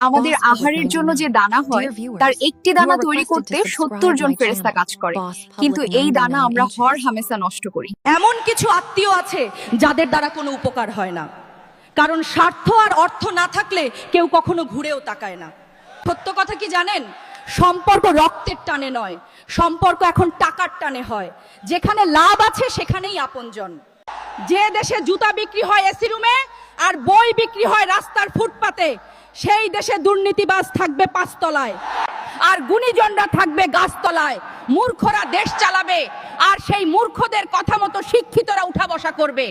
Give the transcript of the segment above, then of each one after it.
আমাদের আহারের জন্য যে দানা হয় তার একটি দানা তৈরি করতে ৭০ জন ফেরেশতা কাজ করে, কিন্তু এই দানা আমরা হর হামেশা নষ্ট করি। এমন কিছু আত্মীয় আছে যাদের দ্বারা কোনো উপকার হয় না, কারণ স্বার্থ আর অর্থ না থাকলে কেউ কখনো ঘুরেও তাকায় না। সত্য কথা কি জানেন? সম্পর্ক রক্তের টানে নয়, সম্পর্ক এখন টাকার টানে হয়। যেখানে লাভ আছে সেখানেই আপনজন। যে দেশে জুতা বিক্রি হয় এসি রুমে আর বই বিক্রি হয় রাস্তার ফুটপাতে, সেই দেশে দুর্নীতিবাজ থাকবে পাঁচতলায় আর গুণীজনরা থাকবে গাছতলায়। মূর্খরা দেশ চালাবে আর সেই মূর্খদের কথা মতো শিক্ষিতরা উঠা বসা করবে।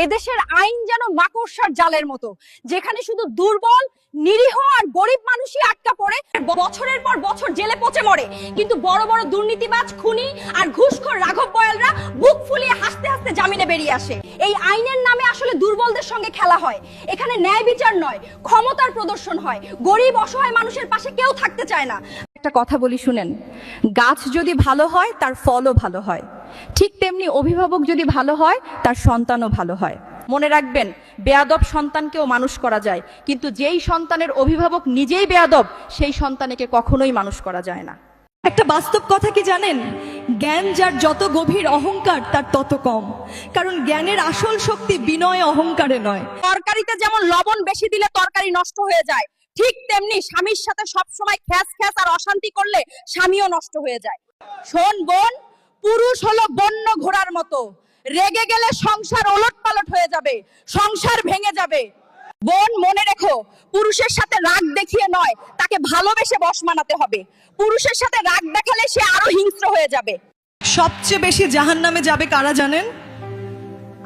এদেশের আইন যেন মাকড়সার জালের মতো, যেখানে শুধু দুর্বল, নিরীহ আর গরিব মানুষই আটকা পড়ে, বছরের পর বছর জেলে পচে মরে। কিন্তু বড় বড় দুর্নীতিবাজ, খুনি আর ঘুষখোর রাঘব বয়ালরা বুক ফুলিয়ে হাসতে হাসতে জামিনে বেরিয়ে আসে। এই আইনের নামে আসলে দুর্বলদের সঙ্গে খেলা হয়। এখানে ন্যায় বিচার নয়, ক্ষমতার প্রদর্শন হয়। গরিব অসহায় মানুষের পাশে কেউ থাকতে চায় না। একটা কথা বলি শুনেন, গাছ যদি ভালো হয় তার ফলও ভালো হয়, ঠিক তেমনি অভিভাবক যদি ভালো হয় তার সন্তানও ভালো হয়। মনে রাখবেন, বেয়াদব সন্তানকেও মানুষ করা যায়, কিন্তু যেই সন্তানের অভিভাবক নিজেই বেয়াদব সেই সন্তানকে কখনোই মানুষ করা যায় না। একটা বাস্তব কথা কি জানেন? জ্ঞান যার যত গভীর, অহংকার তার তত কম। কারণ জ্ঞানের আসল শক্তি বিনয় অহংকারে নয়। তরকারিতে যেমন লবণ বেশি দিলে তরকারি নষ্ট হয়ে যায়, ঠিক তেমনি স্বামীর সাথে সবসময় খ্যাস খ্যাস আর অশান্তি করলে স্বামীও নষ্ট হয়ে যায়। শোন বোন, পুরুষ হলো বন্য ঘোড়ার মতো, রেগে গেলে সংসার ওলটপালট হয়ে যাবে, সংসার ভেঙে যাবে। বোন মনে রেখো, পুরুষের সাথে রাগ দেখিয়ে নয়, তাকে ভালোবেসে বশ মানাতে হবে। পুরুষের সাথে রাগ দেখালে সে আরো হিংস্র হয়ে যাবে। সবচেয়ে বেশি জাহান্নামে যাবে কারা জানেন?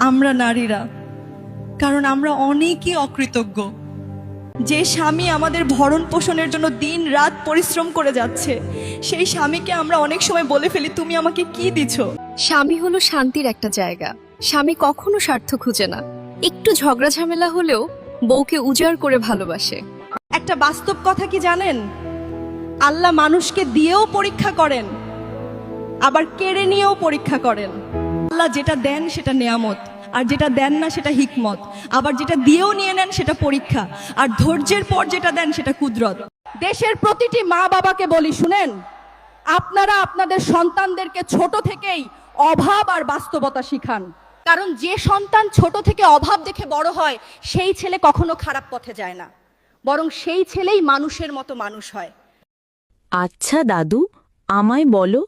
আমরা নারীরা, কারণ আমরা অনেকই অকৃতজ্ঞ। যে স্বামী আমাদের ভরণ পোষণের জন্য দিন রাত পরিশ্রম করে যাচ্ছে, সেই স্বামীকে আমরা অনেক সময় বলে ফেলি, তুমি আমাকে কি দিছো? স্বামী হলো শান্তির একটা জায়গা। স্বামী কখনো স্বার্থ খুঁজে না, একটু ঝগড়া ঝামেলা হলেও বউকে উজাড় করে ভালোবাসে। একটা বাস্তব কথা কি জানেন? আল্লাহ মানুষকে দিয়েও পরীক্ষা করেন, আবার কেড়ে নিয়েও পরীক্ষা করেন। আল্লাহ যেটা দেন সেটা নেয়ামত, আর যেটা দেন না সেটা হিকমত। আবার যেটা দিয়েও নিয়ে নেন সেটা পরীক্ষা, আর ধৈর্যের পর যেটা দেন সেটা কুদরত। দেশের প্রতিটি মা বাবাকে বলি শুনেন, আপনারা আপনাদের সন্তানদেরকে ছোট থেকেই অভাব আর বাস্তবতা শিখান। কারণ যে সন্তান ছোট থেকে অভাব দেখে বড় হয়, সেই ছেলে কখনো খারাপ পথে যায় না, বরং সেই ছেলেই মানুষের মতো মানুষ হয়। আচ্ছা দাদু, আমায় বলো,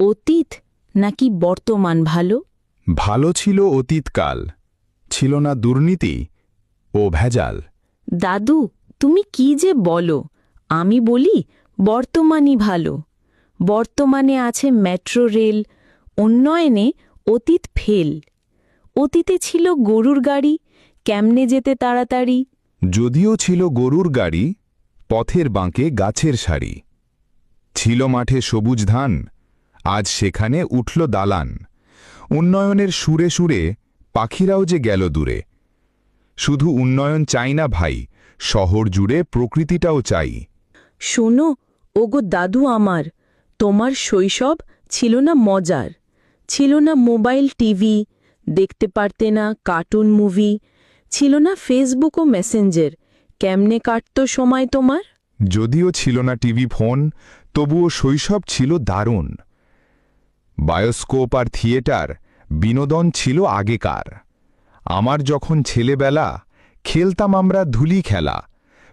অতীত নাকি বর্তমান ভালো? ভালো ছিল অতীতকাল, ছিল না দুর্নীতি ও ভেজাল। দাদু, তুমি কি যে বলো! আমি বলি বর্তমানই ভালো। বর্তমানে আছে মেট্রো রেল, উন্নয়নে অতীত ফেল। অতীতে ছিল গরুর গাড়ি, কেমনে যেতে তাড়াতাড়ি। যদিও ছিল গরুর গাড়ি, পথের বাঁকে গাছের সারি। ছিল মাঠে সবুজ ধান, আজ সেখানে উঠল দালান। উন্নয়নের সুরে সুরে পাখিরাও যে গেল দূরে। শুধু উন্নয়ন চাই না ভাই, শহর জুড়ে প্রকৃতিটাও চাই। শোনো ওগো দাদু আমার, তোমার শৈশব ছিল না মজার? ছিল না মোবাইল টিভি, দেখতে পারতে না কার্টুন মুভি, ছিল না ফেসবুক ও মেসেঞ্জার, কেমনে কাটত সময় তোমার? যদিও ছিল না টিভি ফোন, তবুও শৈশব ছিল দারুণ। বায়োস্কোপ আর থিয়েটার বিনোদন ছিল আগেকার। আমার যখন ছেলেবেলা, খেলতাম আমরা ধুলি খেলা,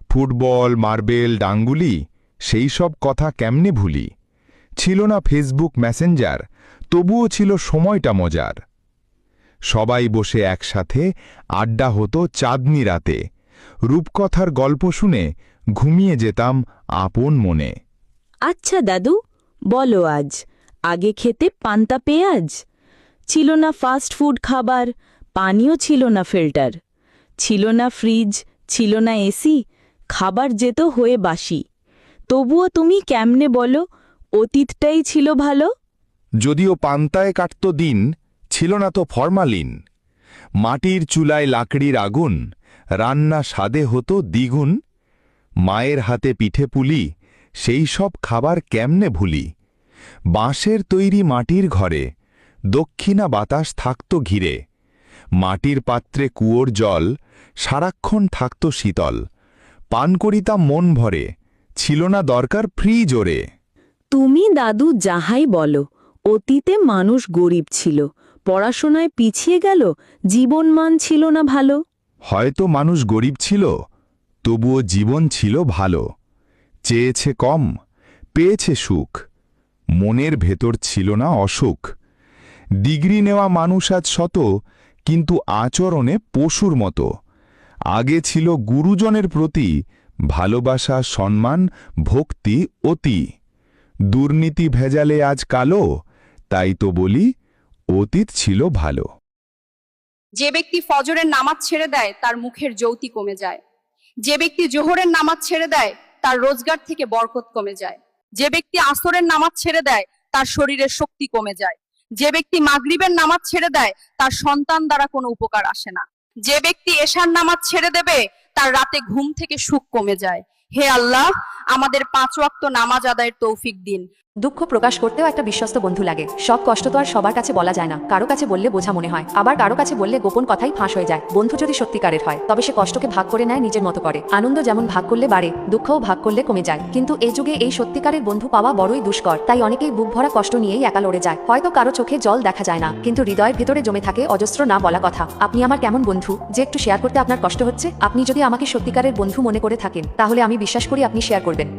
ফুটবল, মার্বেল, ডাঙ্গুলি, সেই সব কথা কেমনে ভুলি। ছিল না ফেসবুক মেসেঞ্জার, তবুও ছিল সময়টা মজার। সবাই বসে একসাথে আড্ডা হতো চাঁদনি রাতে, রূপকথার গল্প শুনে ঘুমিয়ে যেতাম আপন মনে। আচ্ছা দাদু, বলো আজ, আগে খেতে পান্তা পেঁয়াজ? ছিল না ফাস্ট ফুড খাবার, পানিও ছিল না ফিল্টার। ছিল না ফ্রিজ, ছিল না এসি, খাবার যেত হয়ে বাসি। তবুও তুমি কেমনে বলো অতীতটাই ছিল ভালো? যদিও পান্তায় কাটত দিন, ছিল না তো ফরমালিন। মাটির চুলায় লাকড়ির আগুন, রান্না স্বাদে হতো দ্বিগুণ। মায়ের হাতে পিঠে পুলি, সেই সব খাবার কেমনে ভুলি। বাঁশের তৈরি মাটির ঘরে, দক্ষিণা বাতাস থাকত ঘিরে। মাটির পাত্রে কুয়োর জল, সারাক্ষণ থাকত শীতল। পান করিতাম মন ভরে, ছিল না দরকার ফ্রিজ ওরে। তুমি দাদু যাহাই বলো, অতীতে মানুষ গরিব ছিল, পড়াশোনায় পিছিয়ে গেল, জীবনমান ছিল না ভালো। হয়তো মানুষ গরিব ছিল, তবুও জীবন ছিল ভালো। চেয়েছে কম, পেয়েছে সুখ, মনের ভেতর ছিল না অসুখ। ডিগ্রি নেওয়া মানুষ আজ শত, কিন্তু আচরণে পশুর মতো। আগে ছিল গুরুজনের প্রতি ভালোবাসা, সম্মান, ভক্তি অতি। দুর্নীতি ভেজালে আজ কালো, তাই তো বলি অতীত ছিল ভালো। যে ব্যক্তি ফজরের নামাজ ছেড়ে দেয় তার মুখের জ্যোতি কমে যায়। যে ব্যক্তি জোহরের নামাজ ছেড়ে দেয় তার রোজগার থেকে বরকত কমে যায়। যে ব্যক্তি আসরের নামাজ ছেড়ে দেয় তার শরীরের শক্তি কমে যায়। যে ব্যক্তি মাগরিবের নামাজ ছেড়ে দেয় তার সন্তান দ্বারা কোনো উপকার আসে না। যে ব্যক্তি এশার নামাজ ছেড়ে দেবে তার রাতে ঘুম থেকে সুখ কমে যায়। হে আল্লাহ, আমাদের 5 ওয়াক্ত নামাজ আদায়ের তৌফিক দিন। দুঃখ প্রকাশ করতেও একটা বিশ্বস্ত বন্ধু লাগে। সব কষ্ট তো আর সবার কাছে বলা যায় না, কারো কাছে বললে বোঝা মনে হয়, আবার কারো কাছে বললে গোপন কথাই ফাঁস হয়ে যায়। বন্ধু যদি সত্যিকারের হয় তবে সে কষ্টকে ভাগ করে নেয় নিজের মতো করে। আনন্দ যেমন ভাগ করলে বাড়ে, দুঃখও ভাগ করলে কমে যায়। কিন্তু এই যুগে এই সত্যিকারের বন্ধু পাওয়া বড়ই দুষ্কর। তাই অনেকেই বুক ভরা কষ্ট নিয়েই একা লড়ে যায়। হয়তো কারো চোখে জল দেখা যায় না, কিন্তু হৃদয়ের ভেতরে জমে থাকে অজস্র না বলা কথা। আপনি আমার কেমন বন্ধু যে একটু শেয়ার করতে আপনার কষ্ট হচ্ছে? আপনি যদি আমাকে সত্যিকারের বন্ধু মনে করে থাকেন তাহলে আমি বিশ্বাস করি আপনি শেয়ার করবেন।